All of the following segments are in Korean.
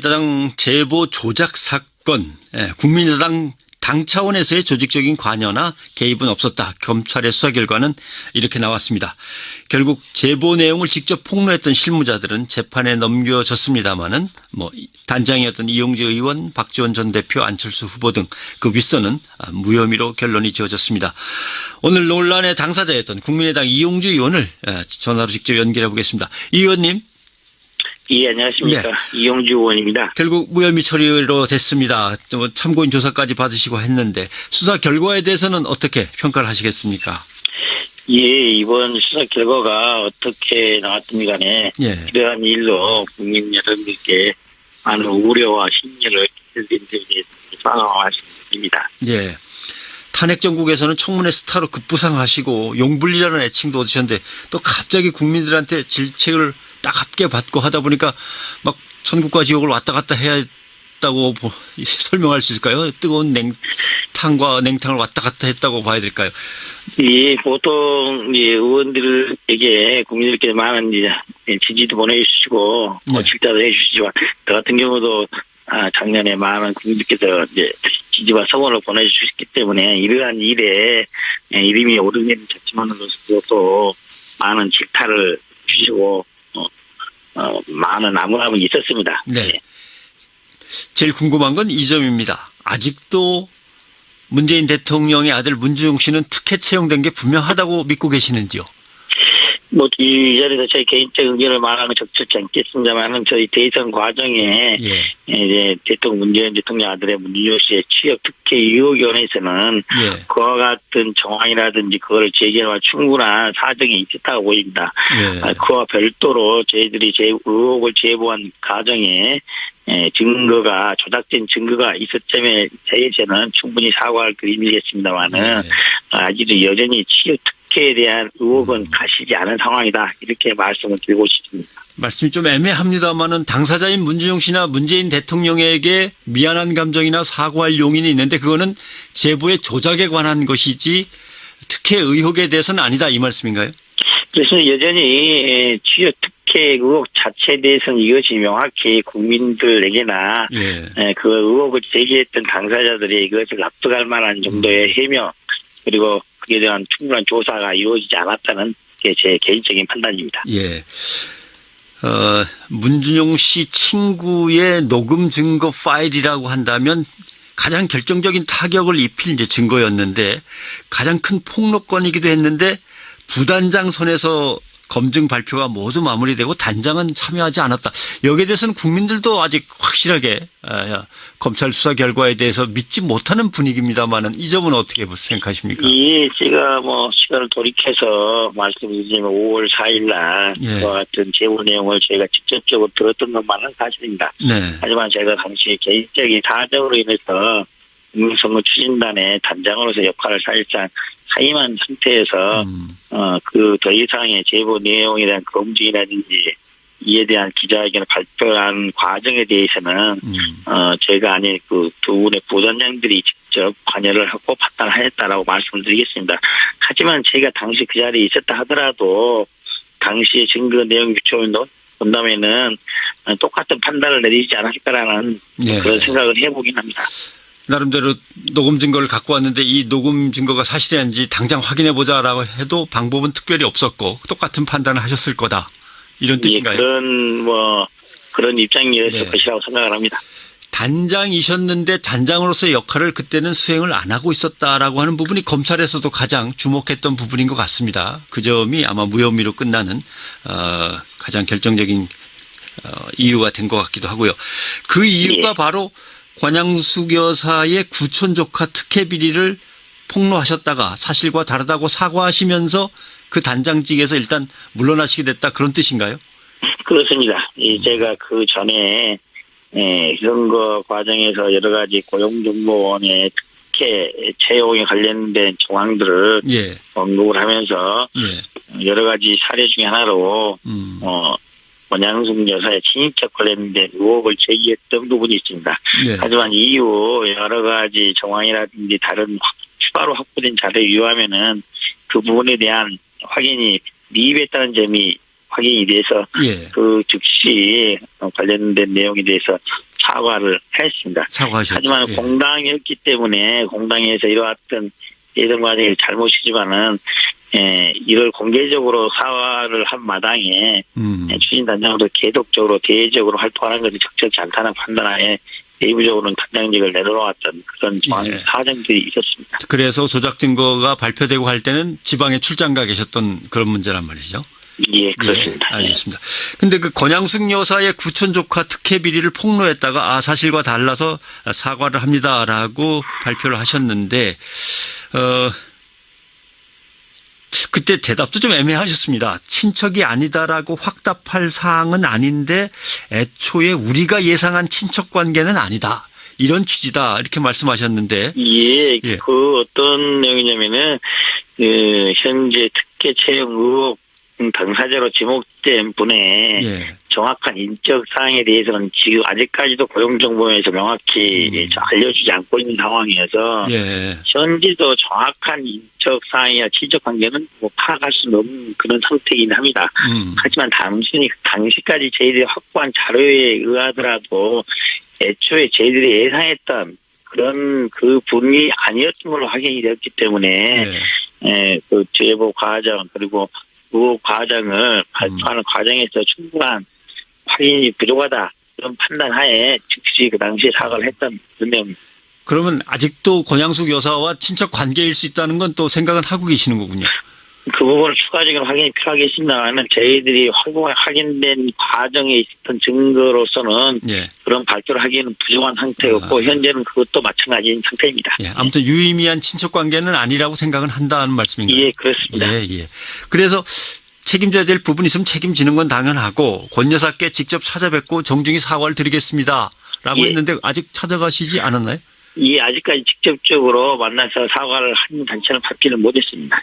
국민의당 제보 조작 사건, 국민의당 당 차원에서의 조직적인 관여나 개입은 없었다. 검찰의 수사 결과는 이렇게 나왔습니다. 결국 제보 내용을 직접 폭로했던 실무자들은 재판에 넘겨졌습니다마는 단장이었던 이용주 의원, 박지원 전 대표, 안철수 후보 등 그 윗선은 무혐의로 결론이 지어졌습니다. 오늘 논란의 당사자였던 국민의당 이용주 의원을 전화로 직접 연결해 보겠습니다. 이 의원님. 예, 안녕하십니까. 네. 이용주 의원입니다. 결국 무혐의 처리로 됐습니다. 참고인 조사까지 받으시고 했는데 수사 결과에 대해서는 어떻게 평가를 하시겠습니까? 예, 이번 수사 결과가 어떻게 나왔든 간에 이러한 일로 국민 여러분들께 많은 우려와 심려를 끼쳐드린 점에 대해서 사과하십니다. 예. 탄핵 정국에서는 청문회 스타로 급부상하시고 용불리라는 애칭도 얻으셨는데 또 갑자기 국민들한테 질책을 따갑게 받고 하다 보니까 막 천국과 지옥을 왔다 갔다 해야 했다고 설명할 수 있을까요? 뜨거운 냉탕을 왔다 갔다 했다고 봐야 될까요? 예, 보통 의원들에게 국민들께 많은 지지도 보내주시고 질타도 해주시지만 저 같은 경우도 작년에 많은 국민들께서 지지와 성원을 보내주셨기 때문에 이러한 일에 이름이 오른 일을 자침하는 것으로도 많은 질타를 주시고 많은 암울함이 있었습니다. 네. 제일 궁금한 건 이 점입니다. 아직도 문재인 대통령의 아들 문준용 씨는 특혜 채용된 게 분명하다고 믿고 계시는지요? 이 자리에서 저희 개인적 의견을 말하는 건 적절치 않겠습니다만은 저희 대선 과정에 이제 문재인 대통령 아들의 문준용 씨의 취업 특혜 의혹에 관해서는 그와 같은 정황이라든지 그걸 제기할 충분한 사정이 있었다고 보입니다. 그와 별도로 저희들이 의혹을 제보한 과정에 증거가 조작된 증거가 있었점에 대해서는 충분히 사과할 그림이겠습니다만은 아직도 여전히 취업 특혜에 대한 의혹은 가시지 않은 상황이다. 이렇게 말씀을 드리고 싶습니다. 말씀이 좀 애매합니다만은 당사자인 문준용 씨나 문재인 대통령에게 미안한 감정이나 사과할 용인이 있는데 그거는 제보의 조작에 관한 것이지 특혜 의혹에 대해서는 아니다 이 말씀인가요? 그래서 여전히 취업 특혜 의혹 자체에 대해서는 이것이 명확히 국민들에게나 그 의혹을 제기했던 당사자들이 이것을 납득할 만한 정도의 해명 그리고 그에 대한 충분한 조사가 이루어지지 않았다는 게 제 개인적인 판단입니다. 예. 문준용 씨 친구의 녹음 증거 파일이라고 한다면 가장 결정적인 타격을 입힐 증거였는데 가장 큰 폭로건이기도 했는데 부단장 선에서 검증 발표가 모두 마무리되고 단장은 참여하지 않았다. 여기에 대해서는 국민들도 아직 확실하게 검찰 수사 결과에 대해서 믿지 못하는 분위기입니다만은 이 점은 어떻게 생각하십니까? 예, 제가 시간을 돌이켜서 말씀드리자면 5월 4일 날 그와 같은 제보 내용을 저희가 직접적으로 들었던 것만은 사실입니다. 하지만 제가 당시 개인적인 사정으로 인해서 국민선거 추진단의 단장으로서 역할을 사실상 사임한 상태에서 그 더 이상의 제보 내용에 대한 검증이라든지 이에 대한 기자회견을 발표한 과정에 대해서는 제가 아닌 그 두 분의 부단장들이 직접 관여를 하고 판단하였다라고 말씀을 드리겠습니다. 하지만 제가 당시 그 자리에 있었다 하더라도 당시의 증거 내용 비춰본다면은 똑같은 판단을 내리지 않았을까라는 그런 생각을 해보긴 합니다. 나름대로 녹음 증거를 갖고 왔는데 이 녹음 증거가 사실인지 당장 확인해보자라고 해도 방법은 특별히 없었고 똑같은 판단을 하셨을 거다. 이런 뜻인가요? 그런 입장이었을 것이라고 생각을 합니다. 단장이셨는데 단장으로서의 역할을 그때는 수행을 안 하고 있었다라고 하는 부분이 검찰에서도 가장 주목했던 부분인 것 같습니다. 그 점이 아마 무혐의로 끝나는 가장 결정적인 이유가 된 것 같기도 하고요. 그 이유가 바로 권양숙 여사의 구촌 조카 특혜 비리를 폭로하셨다가 사실과 다르다고 사과하시면서 그 단장직에서 일단 물러나시게 됐다 그런 뜻인가요? 그렇습니다. 제가 그 전에 선거 과정에서 여러 가지 고용정보원의 특혜 채용에 관련된 정황들을 언급을 하면서 여러 가지 사례 중에 하나로 권양숙 여사의 친인척 관련된 의혹을 제기했던 부분이 있습니다. 하지만 이후 여러 가지 정황이라든지 다른 추가로 확보된 자료에 의하면은 그 부분에 대한 확인이 미흡했다는 점이 확인이 돼서 그 즉시 관련된 내용에 대해서 사과를 했습니다. 사과하셨죠. 하지만 예. 공당이었기 때문에 공당에서 이뤄왔던 예선 과정이 잘못이지만은 이걸 공개적으로 사과를 한 마당에 추진단장으로 계속적으로 대외적으로 활동하는 것이 적절치 않다는 판단하에 내부적으로는 단장직을 내려놓았던 그런 사정들이 있었습니다. 그래서 조작 증거가 발표되고 할 때는 지방에 출장 가 계셨던 그런 문제란 말이죠. 예, 그렇습니다. 예, 알겠습니다. 근데 그 권양숙 여사의 구촌 조카 특혜 비리를 폭로했다가 사실과 달라서 사과를 합니다라고 발표를 하셨는데 그때 대답도 좀 애매하셨습니다. 친척이 아니다라고 확답할 사항은 아닌데 애초에 우리가 예상한 친척 관계는 아니다. 이런 취지다. 이렇게 말씀하셨는데. 예, 그 어떤 내용이냐면은 현재 특혜 채용 의혹 당사자로 지목된 분의 정확한 인적 사항에 대해서는 지금 아직까지도 고용정보에서 명확히 알려주지 않고 있는 상황이어서 현재도 정확한 인적 사항이나 친척 관계는 파악할 수 없는 그런 상태이긴 합니다. 하지만 당시까지 저희들이 확보한 자료에 의하더라도 애초에 저희들이 예상했던 그런 그 분이 아니었던 걸로 확인이 되었기 때문에 그 제보 과정 그리고 그 과정을 발표하는 과정에서 충분한 확인이 부족하다 그런 판단하에 즉시 그 당시에 사과를 했던 그런 내용입니다. 그러면 아직도 권양숙 여사와 친척 관계일 수 있다는 건 또 생각은 하고 계시는 거군요. 그 부분을 추가적인 확인이 필요하겠습니다만 저희들이 확인된 과정에 있었던 증거로서는 그런 발표를 하기에는 부족한 상태였고 현재는 그것도 마찬가지인 상태입니다. 아무튼 유의미한 친척 관계는 아니라고 생각은 한다는 말씀인가요? 예, 그렇습니다. 그래서 책임져야 될 부분이 있으면 책임지는 건 당연하고 권 여사께 직접 찾아뵙고 정중히 사과를 드리겠습니다라고 했는데 아직 찾아가시지 않았나요? 예, 아직까지 직접적으로 만나서 사과를 한 단체는 받기는 못했습니다.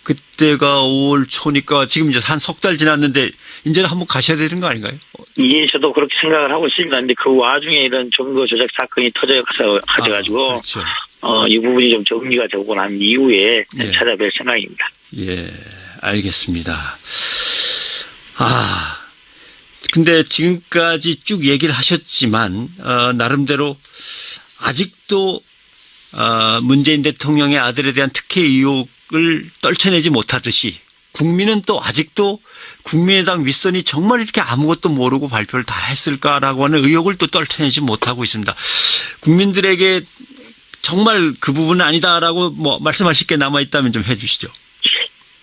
그때가 5월 초니까 지금 이제 한 석 달 지났는데 이제는 한번 가셔야 되는 거 아닌가요? 예, 저도 그렇게 생각을 하고 있습니다. 그런데 그 와중에 이런 증거 조작 사건이 터져가지고 그렇죠. 이 부분이 좀 정리가 되고 난 이후에 찾아뵐 생각입니다. 알겠습니다. 근데 지금까지 쭉 얘기를 하셨지만 나름대로 아직도 문재인 대통령의 아들에 대한 특혜 의혹을 떨쳐내지 못하듯이 국민은 또 아직도 국민의당 윗선이 정말 이렇게 아무것도 모르고 발표를 다 했을까라고 하는 의혹을 또 떨쳐내지 못하고 있습니다. 국민들에게 정말 그 부분은 아니다라고 말씀하실 게 남아있다면 좀 해 주시죠.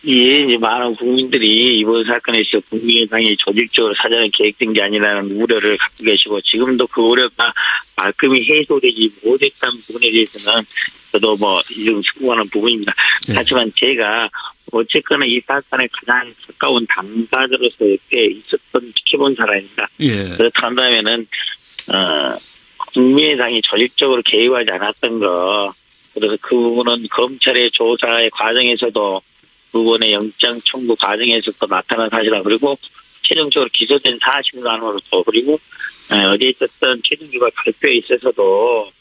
이제 많은 국민들이 이번 사건에 있어 국민의당이 조직적으로 사전에 계획된 게 아니라는 우려를 갖고 계시고 지금도 그 우려가 말끔히 해소되지 못했다는 부분에 대해서는 저도 좀 수긍하는 부분입니다. 하지만 제가 어쨌거나 이 사건에 가장 가까운 당사자로서 옆에 있었던 지켜본 사람입니다. 그렇다 한다면은 국민의당이 조직적으로 개입하지 않았던 거 그래서 그 부분은 검찰의 조사의 과정에서도 부분의 영장 청구 과정에서도 나타난 사실이다. 그리고 최종적으로 기소된 사실만으로도 그리고 어디에 있었던 최종적으로 발표에 있어서도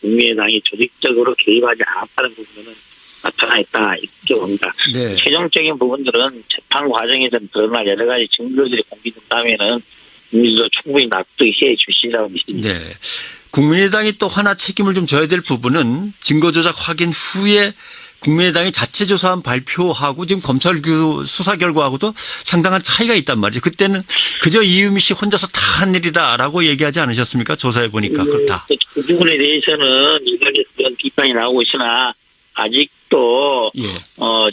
국민의당이 조직적으로 개입하지 않았다는 부분은 나타나 있다 이렇게 봅니다. 최종적인 부분들은 재판 과정에서는 드러날 여러 가지 증거들이 공개된다면은 국민들도 충분히 납득해 주시라고 믿습니다. 국민의당이 또 하나 책임을 좀 져야 될 부분은 증거조작 확인 후에 국민의당이 자체 조사한 발표하고 지금 검찰 수사 결과하고도 상당한 차이가 있단 말이죠. 그때는 그저 이유미 씨 혼자서 다 한 일이다라고 얘기하지 않으셨습니까? 조사해 보니까 그렇다. 그 부분에 대해서는 이번에 그런 비판이 나오고 있으나 아직도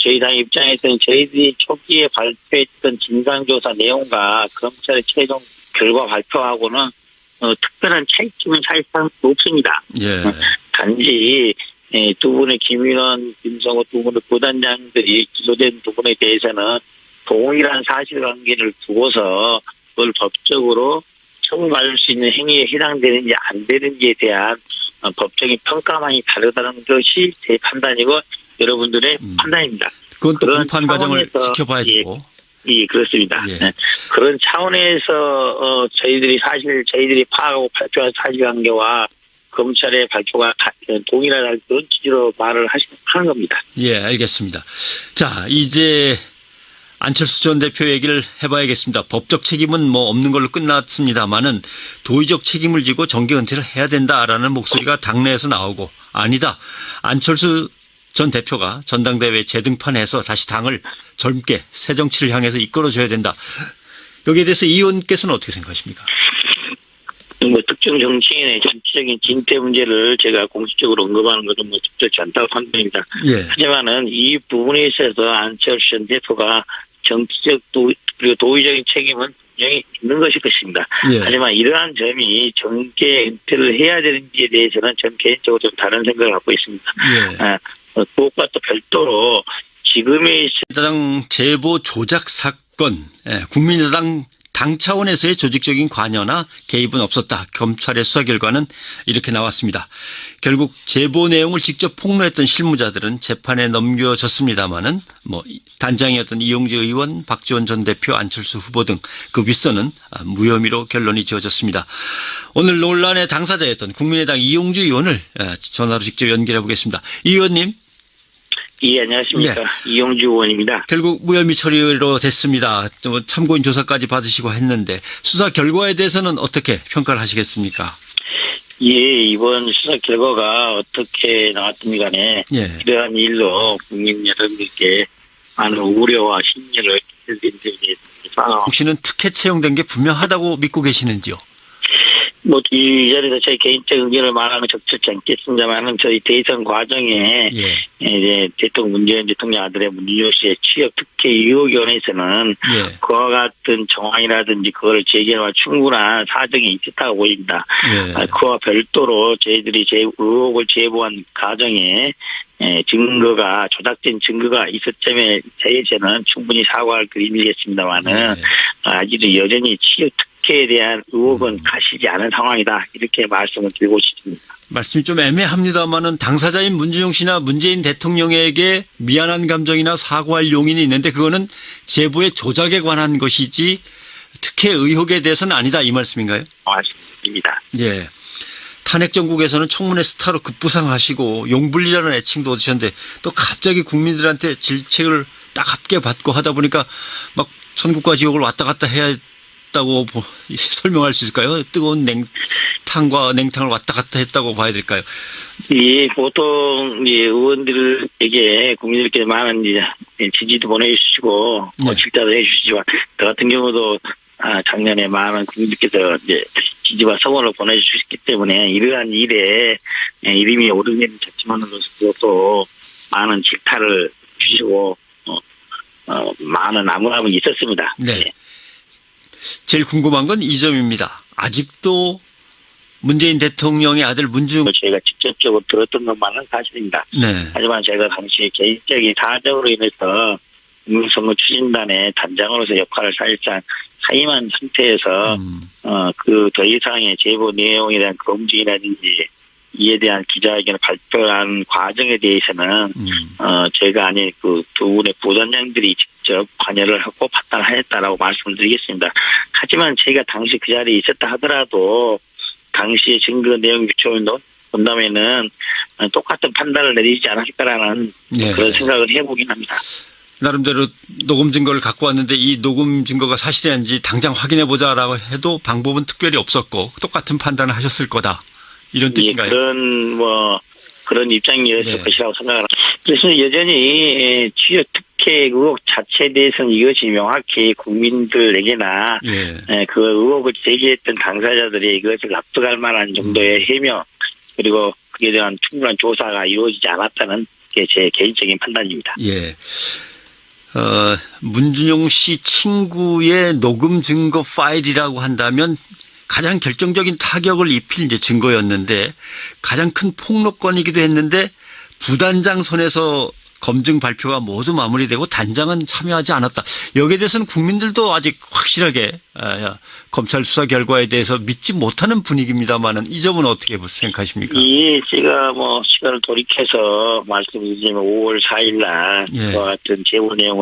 저희 당 입장에서는 저희들이 초기에 발표했던 진상조사 내용과 검찰의 최종 결과 발표하고는 특별한 차이점은 사실상 없습니다. 단지 두 분의 김윤원, 김성호 두 분의 부단장들이 기소된 부분에 대해서는 동일한 사실관계를 두고서 그걸 법적으로 처벌받을 수 있는 행위에 해당되는지 안 되는지에 대한 법적인 평가만이 다르다는 것이 제 판단이고 여러분들의 판단입니다. 그건 또 공판 과정을 지켜봐야 되고. 그렇습니다. 그런 차원에서 저희들이 파악하고 발표한 사실관계와 검찰의 발표가 동일하다는 그런 취지로 말을 하는 겁니다. 알겠습니다. 자, 이제 안철수 전 대표 얘기를 해봐야겠습니다. 법적 책임은 뭐 없는 걸로 끝났습니다만은 도의적 책임을 지고 정계 은퇴를 해야 된다라는 목소리가 당내에서 나오고, 아니다, 안철수 전 대표가 전당대회 재등판해서 다시 당을 젊게 새 정치를 향해서 이끌어줘야 된다. 여기에 대해서 이 의원께서는 어떻게 생각하십니까? 뭐 특정 정치인의 정치적인 진퇴 문제를 제가 공식적으로 언급하는 것은 뭐 적절치 않다고 판단합니다. 예. 하지만은 이 부분에 있어서 안철수 전 대표가 정치적 그리고 도의적인 책임은 분명히 있는 것일 것입니다. 예. 하지만 이러한 점이 정계 은퇴를 해야 되는지에 대해서는 전 개인적으로 좀 다른 생각을 갖고 있습니다. 예. 그것과 또 별도로 지금의 민주당 제보 조작 사건, 국민의당 당 차원에서의 조직적인 관여나 개입은 없었다. 검찰의 수사 결과는 이렇게 나왔습니다. 결국 제보 내용을 직접 폭로했던 실무자들은 재판에 넘겨졌습니다마는 뭐 단장이었던 이용재 의원, 박지원 전 대표, 안철수 후보 등 그 윗선은 무혐의로 결론이 지어졌습니다. 오늘 논란의 당사자였던 국민의당 이용주 의원을 전화로 직접 연결해 보겠습니다. 이 의원님. 예, 안녕하십니까. 네. 이용주 의원입니다. 결국 무혐의 처리로 됐습니다. 참고인 조사까지 받으시고 했는데 수사 결과에 대해서는 어떻게 평가를 하시겠습니까? 예, 이번 수사 결과가 어떻게 나왔든 간에 이러한 일로 국민 여러분들께 많은 우려와 심려를 끼쳐드린 점에 대해서 혹시는 특혜 채용된 게 분명하다고 믿고 계시는지요? 뭐, 이 자리에서 저희 개인적 의견을 말하는 건 적절치 않겠습니다만은 저희 대선 과정에 이제 문재인 대통령 아들의 문준용 씨의 취업 특혜 의혹에 관해서는 그와 같은 정황이라든지 그걸 제기할 충분한 사정이 있었다고 보입니다. 그와 별도로 저희들이 의혹을 제보한 과정에 증거가 조작된 증거가 있었점에 대해서는 충분히 사과할 그림이겠습니다만은 아직도 여전히 취업 특혜에 대한 의혹은 가시지 않은 상황이다. 이렇게 말씀을 드리고 싶습니다. 말씀이 좀 애매합니다만은 당사자인 문준용 씨나 문재인 대통령에게 미안한 감정이나 사과할 용인이 있는데 그거는 제보의 조작에 관한 것이지 특혜 의혹에 대해서는 아니다 이 말씀인가요? 맞습니다. 예. 탄핵 정국에서는 청문회 스타로 급부상하시고 용불리라는 애칭도 얻으셨는데 또 갑자기 국민들한테 질책을 따갑게 받고 하다 보니까 막 천국과 지옥을 왔다 갔다 해야 했다고 설명할 수 있을까요? 뜨거운 냉탕과 냉탕을 왔다 갔다 했다고 봐야 될까요? 예, 보통 의원들에게 국민들께 많은 지지도 보내주시고 질타도 해주시지만 저 같은 경우도 작년에 많은 국민들께서 지지와 성원을 보내주셨기 때문에 이러한 일에 이름이 오르기는 좋지만으로서도 많은 질타를 주시고 많은 암울함이 있었습니다. 네. 제일 궁금한 건 이 점입니다. 아직도 문재인 대통령의 아들 문준용 저희가 직접적으로 들었던 것만은 사실입니다. 네. 하지만 제가 당시 개인적인 사정으로 인해서 국민선거 추진단의 단장으로서 역할을 사실상 사임한 상태에서 그 더 이상의 제보 내용에 대한 검증이라든지 이에 대한 기자회견을 발표한 과정에 대해서는 제가 아닌 그 두 분의 부단장들이 직접 관여를 하고 판단하였다라고 말씀을 드리겠습니다. 하지만 제가 당시 그 자리에 있었다 하더라도 당시의 증거 내용 비춰본다면 본다면은 똑같은 판단을 내리지 않았을까라는 그런 생각을 해보긴 합니다. 나름대로 녹음 증거를 갖고 왔는데 이 녹음 증거가 사실인지 당장 확인해보자라고 해도 방법은 특별히 없었고 똑같은 판단을 하셨을 거다. 이런 뜻인가요? 그런 입장이었을 것이라고 생각합니다. 그래서 여전히 취업 특혜 의혹 자체에 대해서는 이것이 명확히 국민들에게나 그 의혹을 제기했던 당사자들이 이것을 납득할 만한 정도의 해명 그리고 그에 대한 충분한 조사가 이루어지지 않았다는 게 제 개인적인 판단입니다. 예. 문준용 씨 친구의 녹음 증거 파일이라고 한다면 가장 결정적인 타격을 입힐 이제 증거였는데 가장 큰 폭로건이기도 했는데 부단장 선에서 검증 발표가 모두 마무리되고 단장은 참여하지 않았다. 여기에 대해서는 국민들도 아직 확실하게 검찰 수사 결과에 대해서 믿지 못하는 분위기입니다만은 이 점은 어떻게 생각하십니까? 예, 제가 시간을 돌이켜서 말씀드리자면 5월 4일 날 그와 같은 제보 내용을